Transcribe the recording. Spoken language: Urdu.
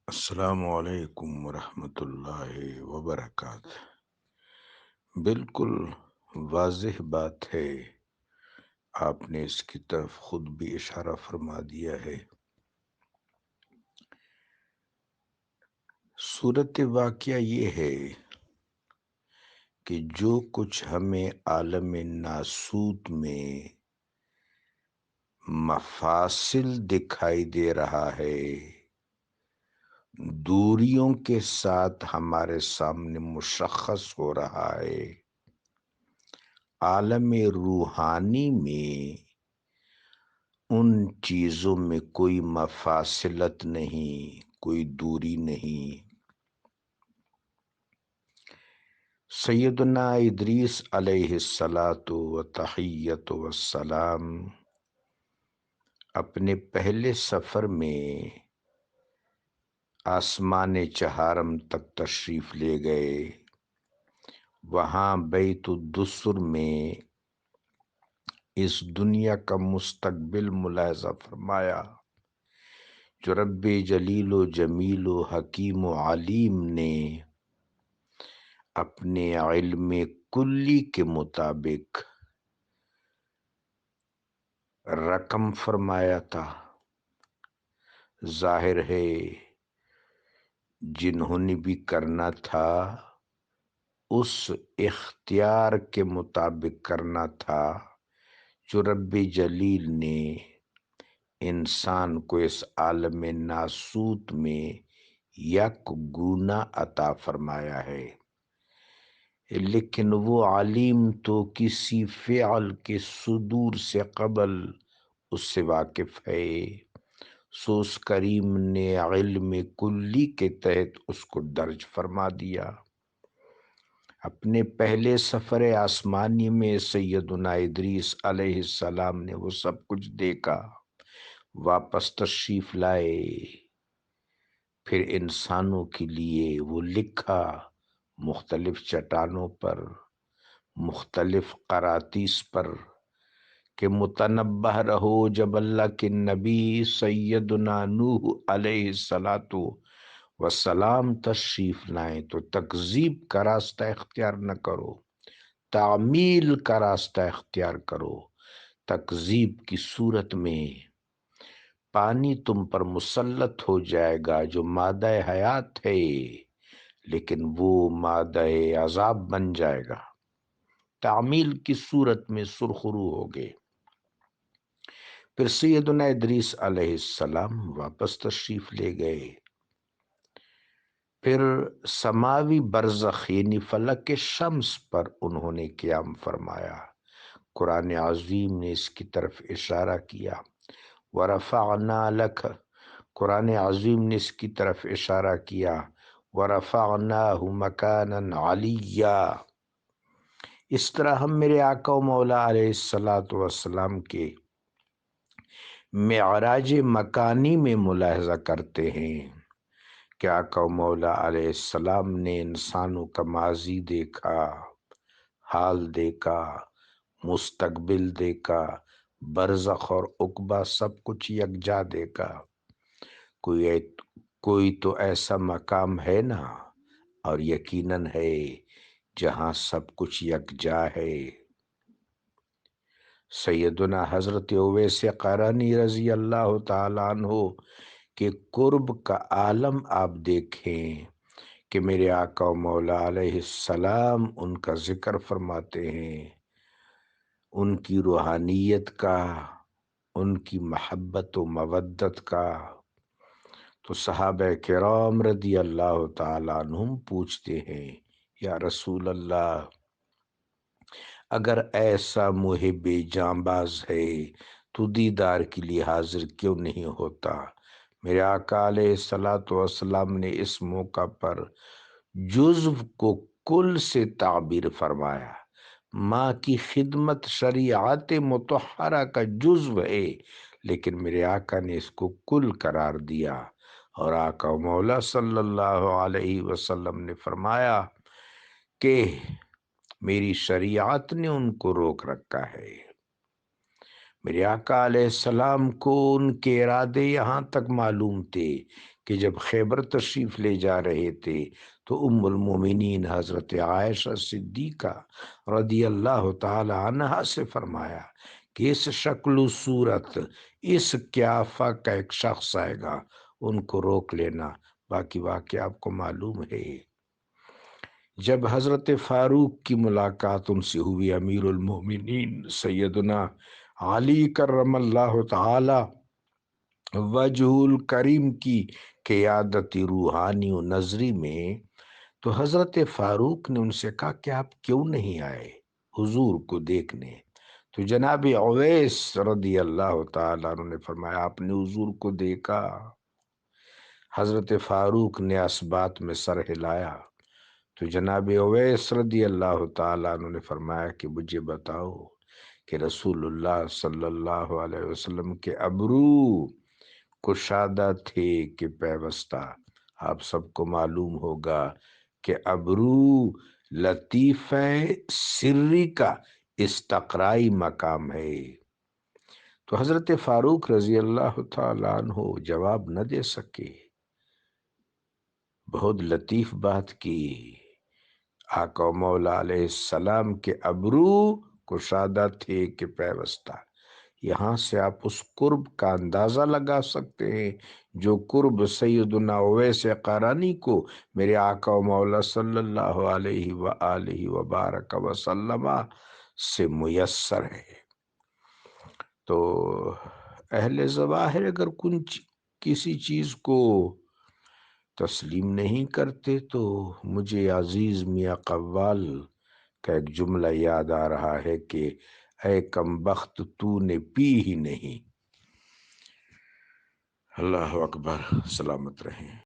السلام علیکم ورحمۃ اللہ وبرکاتہ۔ بالکل واضح بات ہے، آپ نے اس کی طرف خود بھی اشارہ فرما دیا ہے۔ صورت واقعہ یہ ہے کہ جو کچھ ہمیں عالم ناسوت میں مفاصل دکھائی دے رہا ہے، دوریوں کے ساتھ ہمارے سامنے مشخص ہو رہا ہے، عالم روحانی میں ان چیزوں میں کوئی مفاصلت نہیں، کوئی دوری نہیں۔ سیدنا ادریس علیہ الصلاۃ وتحیۃ والسلام اپنے پہلے سفر میں آسمان چہارم تک تشریف لے گئے۔ وہاں بیت الدسر میں اس دنیا کا مستقبل ملاحظہ فرمایا، جو رب جلیل و جمیل و حکیم و علیم نے اپنے علم کلی کے مطابق رقم فرمایا تھا۔ ظاہر ہے جنہوں نے بھی کرنا تھا اس اختیار کے مطابق کرنا تھا جو رب جلیل نے انسان کو اس عالم ناسوت میں یک گونا عطا فرمایا ہے، لیکن وہ علیم تو کسی فعل کے صدور سے قبل اس سے واقف ہے، سو اس کریم نے علم کلی کے تحت اس کو درج فرما دیا۔ اپنے پہلے سفر آسمانی میں سیدنا ادریس علیہ السلام نے وہ سب کچھ دیکھا، واپس تشریف لائے، پھر انسانوں کے لیے وہ لکھا مختلف چٹانوں پر، مختلف قراطیس پر کہ متنبہ رہو جب اللہ کے نبی سیدنا نوح علیہ الصلاۃ والسلام تشریف لائیں تو تکذیب کا راستہ اختیار نہ کرو، تعمیل کا راستہ اختیار کرو۔ تکذیب کی صورت میں پانی تم پر مسلط ہو جائے گا جو مادہ حیات ہے، لیکن وہ مادہ عذاب بن جائے گا۔ تعمیل کی صورت میں سرخرو ہو گئے۔ پھر سیدنا ادریس علیہ السلام واپس تشریف لے گئے۔ پھر سماوی برزخ یعنی فلک شمس پر انہوں نے قیام فرمایا۔ قرآن عظیم نے اس کی طرف اشارہ کیا، وَرَفَعْنَا لَكَ، قرآن عظیم نے اس کی طرف اشارہ کیا، وَرَفَعْنَاهُ مَكَانًا عَلِيًّا۔ اس طرح ہم میرے آقا و مولا علیہ الصلاۃ والسلام کے معراج مکانی میں ملاحظہ کرتے ہیں کہ آقا و مولا علیہ السلام نے انسانوں کا ماضی دیکھا، حال دیکھا، مستقبل دیکھا، برزخ اور عقبہ سب کچھ یکجا دیکھا۔ کوئی تو ایسا مقام ہے نا، اور یقیناً ہے، جہاں سب کچھ یکجا ہے۔ سیدنا حضرت اویس قرنی رضی اللہ تعالیٰ عنہ کہ قرب کا عالم آپ دیکھیں کہ میرے آقا و مولا علیہ السلام ان کا ذکر فرماتے ہیں، ان کی روحانیت کا، ان کی محبت و مودت کا۔ تو صحابہ کرام رضی اللہ تعالیٰ عنہم پوچھتے ہیں، یا رسول اللہ، اگر ایسا محب جانباز ہے تو دیدار کے لیے حاضر کیوں نہیں ہوتا؟ میرے آقا علیہ الصلاۃ والسلام نے اس موقع پر جزو کو کل سے تعبیر فرمایا۔ ماں کی خدمت شریعت مطہرہ کا جزو ہے، لیکن میرے آقا نے اس کو کل قرار دیا، اور آقا و مولا صلی اللہ علیہ وسلم نے فرمایا کہ میری شریعت نے ان کو روک رکھا ہے۔ میرے آقا علیہ السلام کو ان کے ارادے یہاں تک معلوم تھے کہ جب خیبر تشریف لے جا رہے تھے تو ام المومنین حضرت عائشہ صدیقہ رضی اللہ تعالی عنہا سے فرمایا کہ اس شکل و صورت اس قیافہ کا ایک شخص آئے گا، ان کو روک لینا۔ باقی واقعہ آپ کو معلوم ہے۔ جب حضرت فاروق کی ملاقات ان سے ہوئی، امیر المومنین سیدنا علی کرم اللہ تعالی وجہ الکریم کی قیادتی روحانی و نظری میں، تو حضرت فاروق نے ان سے کہا کہ آپ کیوں نہیں آئے حضور کو دیکھنے؟ تو جناب اویس رضی اللہ تعالیٰ عنہ نے فرمایا آپ نے حضور کو دیکھا؟ حضرت فاروق نے اس بات میں سر ہلایا تو جناب اویس رضی اللہ تعالیٰ عنہ نے فرمایا کہ مجھے بتاؤ کہ رسول اللہ صلی اللہ علیہ وسلم کے ابرو کشادہ تھے کہ پیوستہ؟ آپ سب کو معلوم ہوگا کہ ابرو لطیفہ سری کا استقرائی مقام ہے۔ تو حضرت فاروق رضی اللہ تعالیٰ عنہ جواب نہ دے سکے، بہت لطیف بات کی۔ آقا و مولا علیہ السلام کے ابرو کشادہ تھے کہ پیوستہ، یہاں سے آپ اس قرب کا اندازہ لگا سکتے ہیں جو قرب سیدنا اویس قرنی کو میرے آقا و مولا صلی اللہ علیہ وآلہ وبارک وسلم سے میسر ہے۔ تو اہل ظواہر اگر کسی چیز کو تسلیم نہیں کرتے تو مجھے عزیز میاں قوال کا ایک جملہ یاد آ رہا ہے کہ اے کم بخت تو نے پی ہی نہیں۔ اللہ اکبر، سلامت رہیں۔